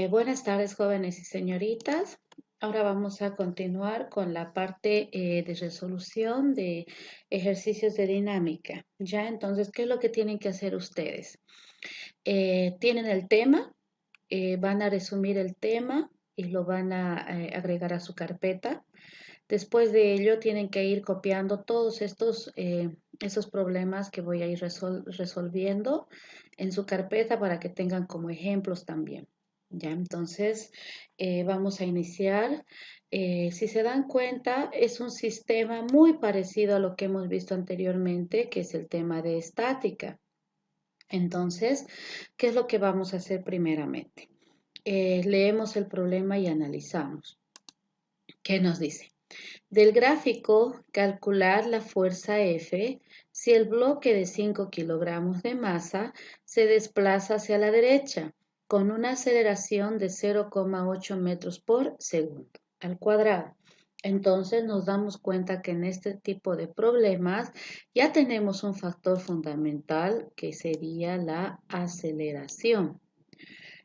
Buenas tardes, jóvenes y señoritas. Ahora vamos a continuar con la parte de resolución de ejercicios de dinámica. Ya, entonces, ¿qué es lo que tienen que hacer ustedes? Tienen el tema, van a resumir el tema y lo van a agregar a su carpeta. Después de ello, tienen que ir copiando todos esos problemas que voy a ir resolviendo en su carpeta para que tengan como ejemplos también. Ya, entonces vamos a iniciar. Si se dan cuenta, es un sistema muy parecido a lo que hemos visto anteriormente, que es el tema de estática. Entonces, ¿qué es lo que vamos a hacer primeramente? Leemos el problema y analizamos. ¿Qué nos dice? Del gráfico, calcular la fuerza F si el bloque de 5 kilogramos de masa se desplaza hacia la derecha con una aceleración de 0,8 metros por segundo al cuadrado. Entonces nos damos cuenta que en este tipo de problemas ya tenemos un factor fundamental que sería la aceleración.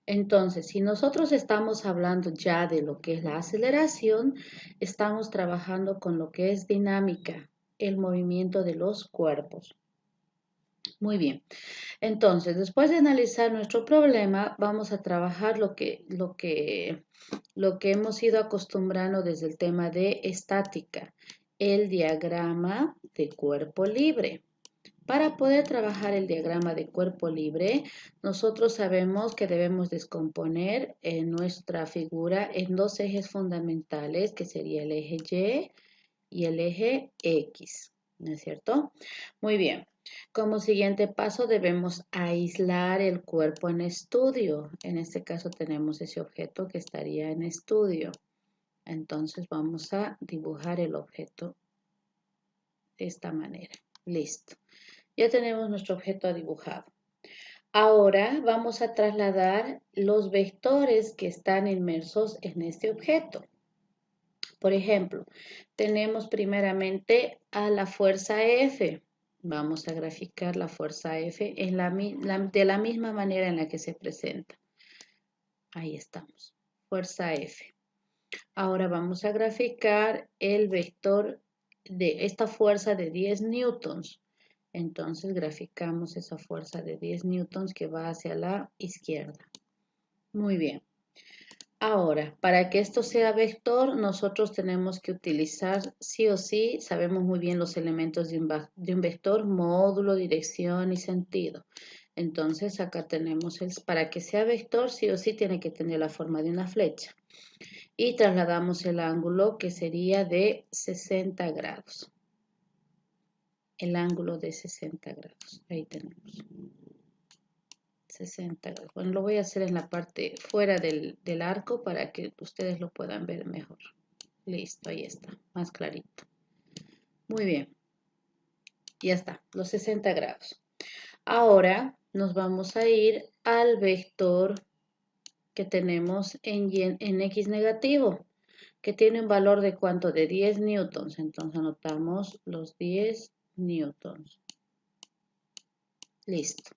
Entonces, si nosotros estamos hablando ya de lo que es la aceleración, estamos trabajando con lo que es dinámica, el movimiento de los cuerpos. Muy bien. Entonces, después de analizar nuestro problema, vamos a trabajar lo que hemos ido acostumbrando desde el tema de estática, el diagrama de cuerpo libre. Para poder trabajar el diagrama de cuerpo libre, nosotros sabemos que debemos descomponer nuestra figura en dos ejes fundamentales, que sería el eje Y el eje X, ¿no es cierto? Muy bien. Como siguiente paso debemos aislar el cuerpo en estudio. En este caso tenemos ese objeto que estaría en estudio. Entonces vamos a dibujar el objeto de esta manera. Listo. Ya tenemos nuestro objeto dibujado. Ahora vamos a trasladar los vectores que están inmersos en este objeto. Por ejemplo, tenemos primeramente a la fuerza F. Vamos a graficar la fuerza F de la misma manera en la que se presenta. Ahí estamos, fuerza F. Ahora vamos a graficar el vector de esta fuerza de 10 newtons. Entonces graficamos esa fuerza de 10 newtons que va hacia la izquierda. Muy bien. Ahora, para que esto sea vector, nosotros tenemos que utilizar sí o sí, sabemos muy bien los elementos de un vector, módulo, dirección y sentido. Entonces acá tenemos, para que sea vector, sí o sí tiene que tener la forma de una flecha. Y trasladamos el ángulo que sería de 60 grados. El ángulo de 60 grados. Ahí tenemos. 60 grados. Bueno, lo voy a hacer en la parte fuera del arco para que ustedes lo puedan ver mejor. Listo, ahí está, más clarito. Muy bien. Ya está, los 60 grados. Ahora nos vamos a ir al vector que tenemos en X negativo, que tiene un valor de ¿cuánto? De 10 newtons. Entonces anotamos los 10 newtons. Listo.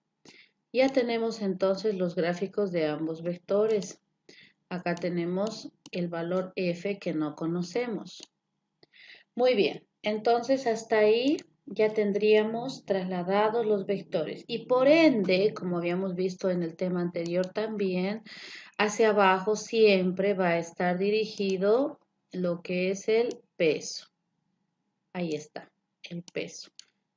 Ya tenemos entonces los gráficos de ambos vectores. Acá tenemos el valor F que no conocemos. Muy bien, entonces hasta ahí ya tendríamos trasladados los vectores y por ende, como habíamos visto en el tema anterior también, hacia abajo siempre va a estar dirigido lo que es el peso. Ahí está, el peso.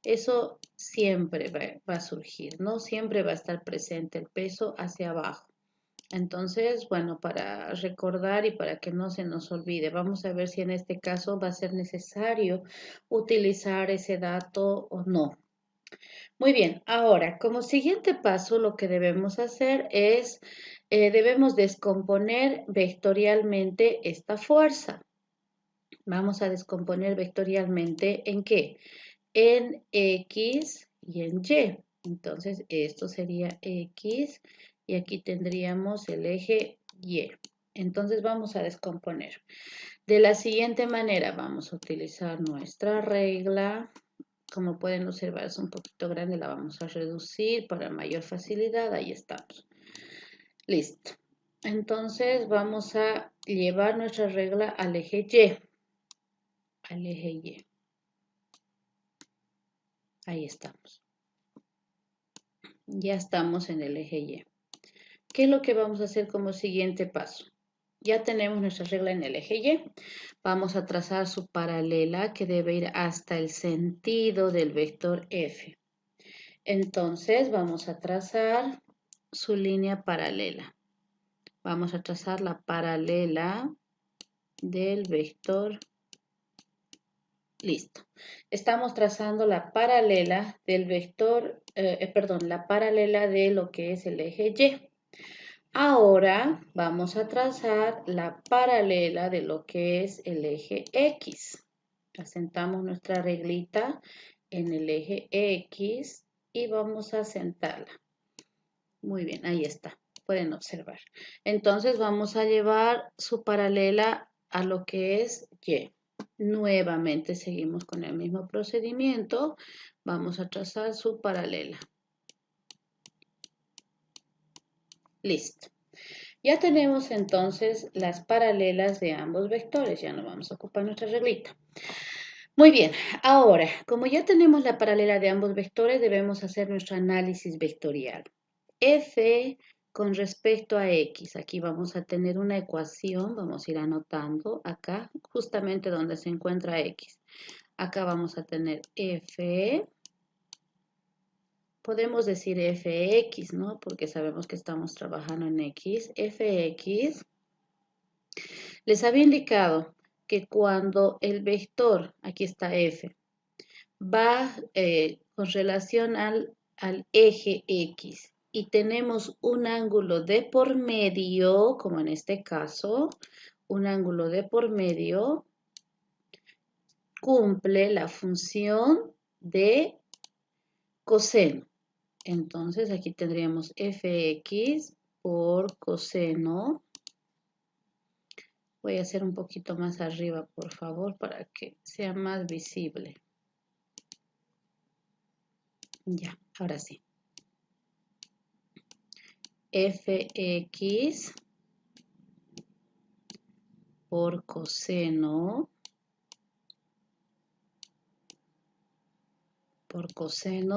Eso siempre va a surgir, ¿no? Siempre va a estar presente el peso hacia abajo. Entonces, bueno, para recordar y para que no se nos olvide, vamos a ver si en este caso va a ser necesario utilizar ese dato o no. Muy bien, ahora, como siguiente paso, lo que debemos hacer es, debemos descomponer vectorialmente esta fuerza. Vamos a descomponer vectorialmente ¿en qué? En X y en Y. Entonces, esto sería X y aquí tendríamos el eje Y. Entonces, vamos a descomponer. De la siguiente manera, vamos a utilizar nuestra regla. Como pueden observar, es un poquito grande, la vamos a reducir para mayor facilidad. Ahí estamos. Listo. Entonces vamos a llevar nuestra regla al eje Y. Al eje Y. Ahí estamos. Ya estamos en el eje Y. ¿Qué es lo que vamos a hacer como siguiente paso? Ya tenemos nuestra regla en el eje Y. Vamos a trazar su paralela que debe ir hasta el sentido del vector F. Entonces vamos a trazar su línea paralela. Vamos a trazar la paralela del vector. Listo. Estamos trazando la paralela del vector, la paralela de lo que es el eje Y. Ahora vamos a trazar la paralela de lo que es el eje X. Asentamos nuestra reglita en el eje X y vamos a asentarla. Muy bien, ahí está. Pueden observar. Entonces vamos a llevar su paralela a lo que es Y. Nuevamente seguimos con el mismo procedimiento. Vamos a trazar su paralela. Listo. Ya tenemos entonces las paralelas de ambos vectores. Ya no vamos a ocupar nuestra reglita. Muy bien, ahora, como ya tenemos la paralela de ambos vectores, debemos hacer nuestro análisis vectorial. F con respecto a X. Aquí vamos a tener una ecuación. Vamos a ir anotando acá, justamente donde se encuentra X. Acá vamos a tener F. Podemos decir Fx, ¿no? Porque sabemos que estamos trabajando en X. Fx. Les había indicado que cuando el vector, aquí está F, va con relación al eje X y tenemos un ángulo de por medio, como en este caso, un ángulo de por medio, cumple la función de coseno. Entonces aquí tendríamos Fx por coseno. Voy a hacer un poquito más arriba, por favor, para que sea más visible. Ya, ahora sí. Fx por coseno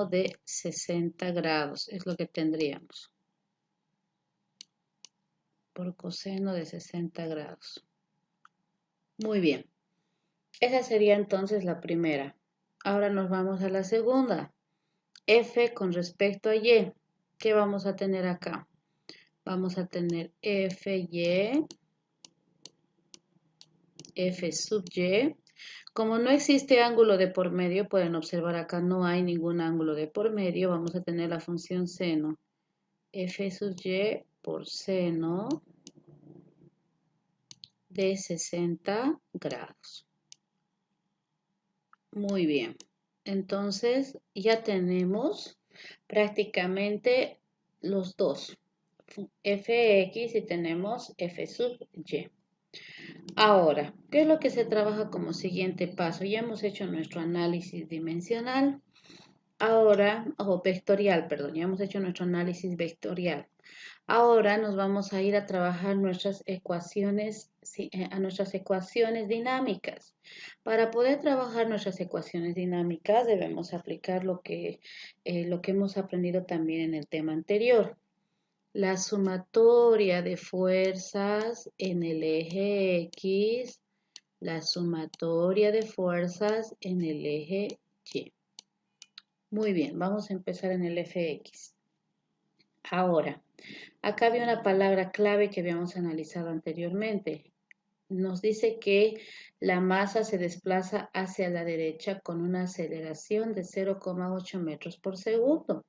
de 60 grados. Es lo que tendríamos. Por coseno de 60 grados. Muy bien. Esa sería entonces la primera. Ahora nos vamos a la segunda. F con respecto a Y. ¿Qué vamos a tener acá? Vamos a tener Fy, F sub Y. Como no existe ángulo de por medio, pueden observar acá no hay ningún ángulo de por medio. Vamos a tener la función seno. F sub Y por seno de 60 grados. Muy bien. Entonces ya tenemos prácticamente los dos. Fx y tenemos F sub Y. Ahora, ¿qué es lo que se trabaja como siguiente paso? Ya hemos hecho nuestro análisis dimensional. Ahora, o vectorial, perdón, ya hemos hecho nuestro análisis vectorial. Ahora nos vamos a ir a trabajar nuestras ecuaciones, a nuestras ecuaciones dinámicas. Para poder trabajar nuestras ecuaciones dinámicas debemos aplicar lo que hemos aprendido también en el tema anterior. La sumatoria de fuerzas en el eje X, la sumatoria de fuerzas en el eje Y. Muy bien, vamos a empezar en el Fx. Ahora, acá había una palabra clave que habíamos analizado anteriormente. Nos dice que la masa se desplaza hacia la derecha con una aceleración de 0,8 metros por segundo.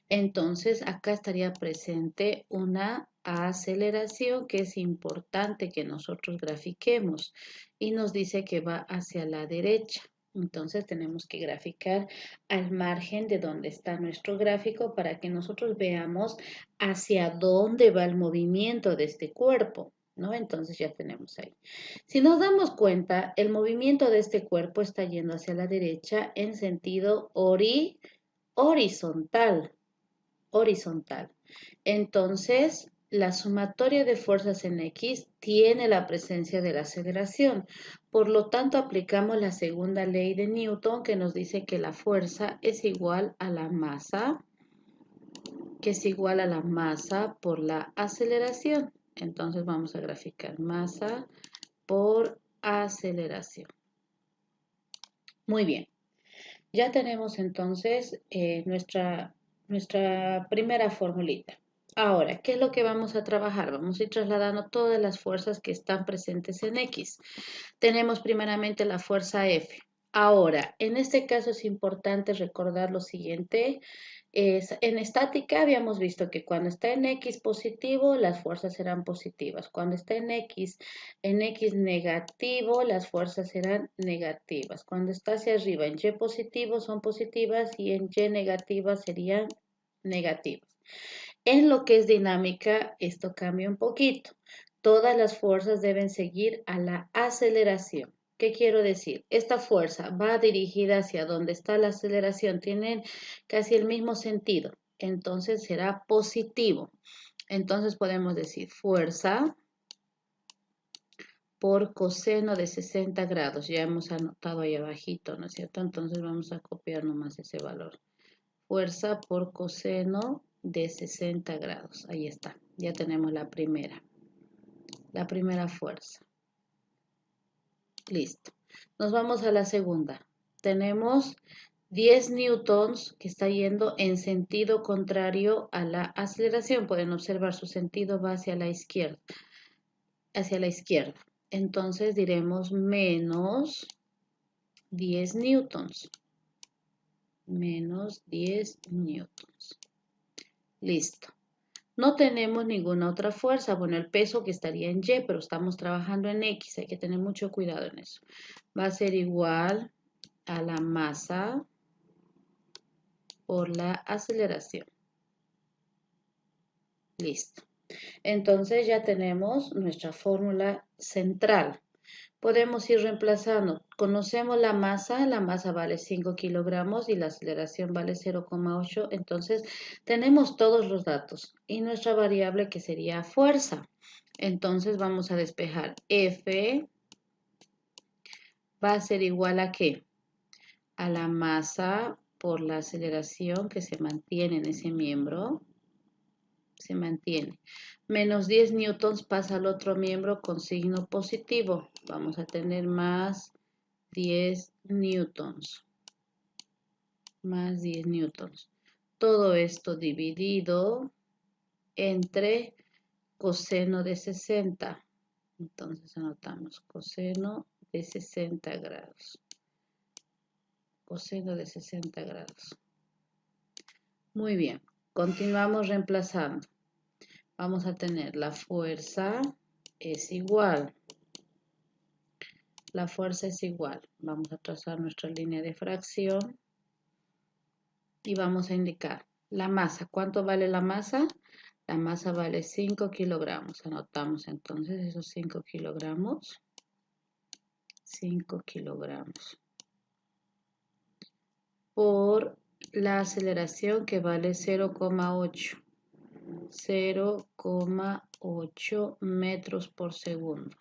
Entonces, acá estaría presente una aceleración que es importante que nosotros grafiquemos y nos dice que va hacia la derecha. Entonces, tenemos que graficar al margen de donde está nuestro gráfico para que nosotros veamos hacia dónde va el movimiento de este cuerpo, ¿no? Entonces, ya tenemos ahí. Si nos damos cuenta, el movimiento de este cuerpo está yendo hacia la derecha en sentido horizontal. Entonces, la sumatoria de fuerzas en X tiene la presencia de la aceleración. Por lo tanto, aplicamos la segunda ley de Newton que nos dice que la fuerza es igual a la masa, por la aceleración. Entonces vamos a graficar masa por aceleración. Muy bien. Ya tenemos entonces nuestra primera formulita. Ahora, ¿qué es lo que vamos a trabajar? Vamos a ir trasladando todas las fuerzas que están presentes en X. Tenemos primeramente la fuerza F. Ahora, en este caso es importante recordar lo siguiente. En estática habíamos visto que cuando está en X positivo, las fuerzas serán positivas. Cuando está en X negativo, las fuerzas serán negativas. Cuando está hacia arriba en Y positivo son positivas y en Y negativa serían negativas. En lo que es dinámica, esto cambia un poquito. Todas las fuerzas deben seguir a la aceleración. ¿Qué quiero decir? Esta fuerza va dirigida hacia donde está la aceleración, tienen casi el mismo sentido, entonces será positivo. Entonces podemos decir fuerza por coseno de 60 grados. Ya hemos anotado ahí abajito, ¿no es cierto? Entonces vamos a copiar nomás ese valor. Fuerza por coseno de 60 grados. Ahí está. Ya tenemos la primera fuerza. Listo. Nos vamos a la segunda. Tenemos 10 newtons que está yendo en sentido contrario a la aceleración. Pueden observar su sentido va hacia la izquierda. Entonces diremos menos 10 newtons. Menos 10 newtons. Listo. No tenemos ninguna otra fuerza. Bueno, el peso que estaría en Y, pero estamos trabajando en X. Hay que tener mucho cuidado en eso. Va a ser igual a la masa por la aceleración. Listo. Entonces ya tenemos nuestra fórmula central. Podemos ir reemplazando. Conocemos la masa vale 5 kilogramos y la aceleración vale 0,8. Entonces tenemos todos los datos y nuestra variable que sería fuerza. Entonces vamos a despejar. F va a ser igual a ¿qué? A la masa por la aceleración que se mantiene en ese miembro. Se mantiene. Menos 10 newtons pasa al otro miembro con signo positivo. Vamos a tener más 10 newtons. Más 10 newtons. Todo esto dividido entre coseno de 60. Entonces anotamos coseno de 60 grados. Coseno de 60 grados. Muy bien. Continuamos reemplazando. Vamos a tener la fuerza es igual. La fuerza es igual. Vamos a trazar nuestra línea de fracción y vamos a indicar la masa. ¿Cuánto vale la masa? La masa vale 5 kilogramos. Anotamos entonces esos 5 kilogramos. 5 kilogramos. Por la aceleración que vale 0,8. 0,8 metros por segundo.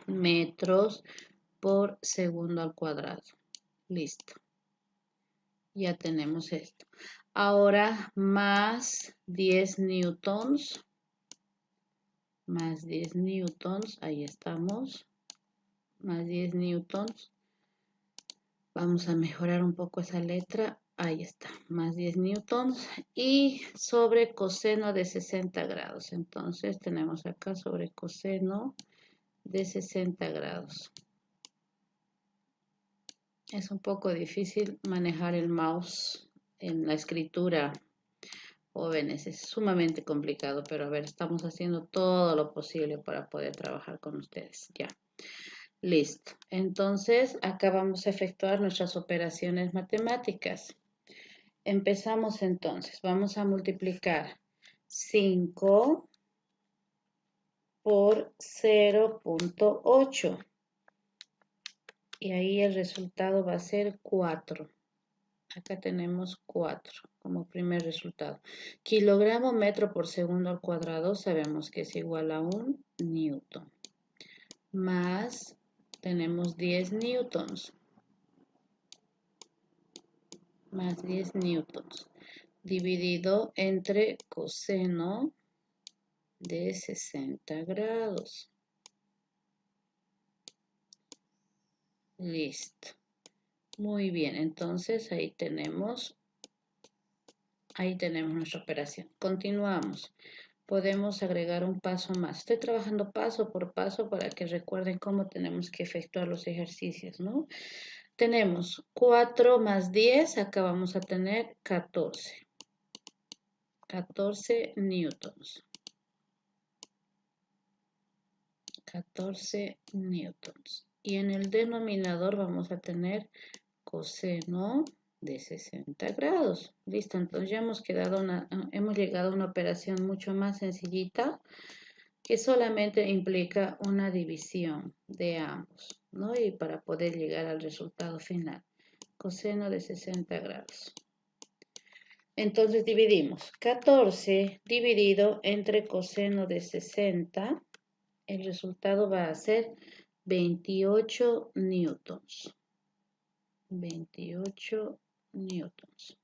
Metros por segundo al cuadrado. Listo. Ya tenemos esto. Ahora más 10 newtons. Más 10 newtons. Ahí estamos. Más 10 newtons. Vamos a mejorar un poco esa letra. Ahí está. Más 10 newtons. Y sobre coseno de 60 grados. Entonces tenemos acá sobre coseno de 60 grados. Es un poco difícil manejar el mouse en la escritura, jóvenes. Es sumamente complicado, pero a ver, estamos haciendo todo lo posible para poder trabajar con ustedes. Ya. Listo. Entonces, acá vamos a efectuar nuestras operaciones matemáticas. Empezamos entonces. Vamos a multiplicar 5 por 0,8. Y ahí el resultado va a ser 4. Acá tenemos 4 como primer resultado. Kilogramo metro por segundo al cuadrado sabemos que es igual a 1 newton. Más tenemos 10 newtons. Más 10 newtons. Dividido entre coseno de 60 grados. Listo. Muy bien, entonces ahí tenemos nuestra operación. Continuamos. Podemos agregar un paso más. Estoy trabajando paso por paso para que recuerden cómo tenemos que efectuar los ejercicios, ¿no? Tenemos 4 más 10, acá vamos a tener 14. 14 newtons. 14 newtons. Y en el denominador vamos a tener coseno de 60 grados. Listo, entonces ya hemos llegado a una operación mucho más sencillita que solamente implica una división de ambos, ¿no? Y para poder llegar al resultado final, coseno de 60 grados. Entonces dividimos 14 dividido entre coseno de 60. El resultado va a ser 28 newtons. 28 newtons.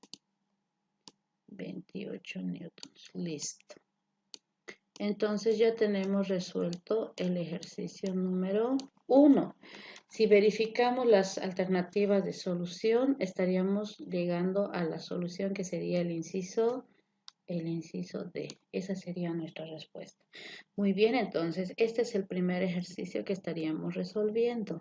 28 newtons. Listo. Entonces ya tenemos resuelto el ejercicio número 1. Si verificamos las alternativas de solución, estaríamos llegando a la solución que sería el inciso D. Esa sería nuestra respuesta. Muy bien, entonces este es el primer ejercicio que estaríamos resolviendo.